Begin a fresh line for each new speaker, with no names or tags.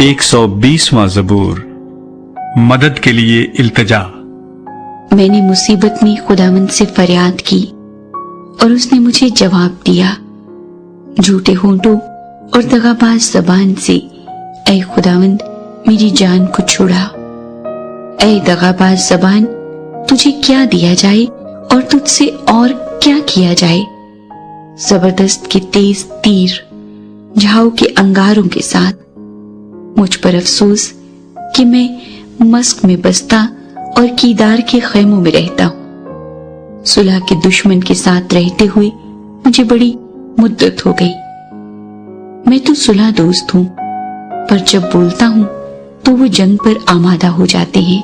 120वां ज़बूर। मदद के लिए इल्तिजा।
मैंने मुसीबत में खुदावंद से फरियाद की और उसने मुझे जवाब दिया। झूठे होंठों और दगाबाज ज़बान से ऐ खुदावंद मेरी जान को छुड़ा। ऐ दगाबाज ज़बान, तुझे क्या दिया जाए और तुझसे और क्या किया जाए। जबरदस्त के तेज तीर झाऊ के अंगारों के साथ मुझ पर अफसोस कि मैं मस्क में बसता और कीदार के खैमों में रहता हूं। सुलह के दुश्मन के साथ रहते हुए मुझे बड़ी मुद्दत हो गई। मैं तो सुलह दोस्त हूं, पर जब बोलता हूं तो वो जंग पर आमादा हो जाते हैं।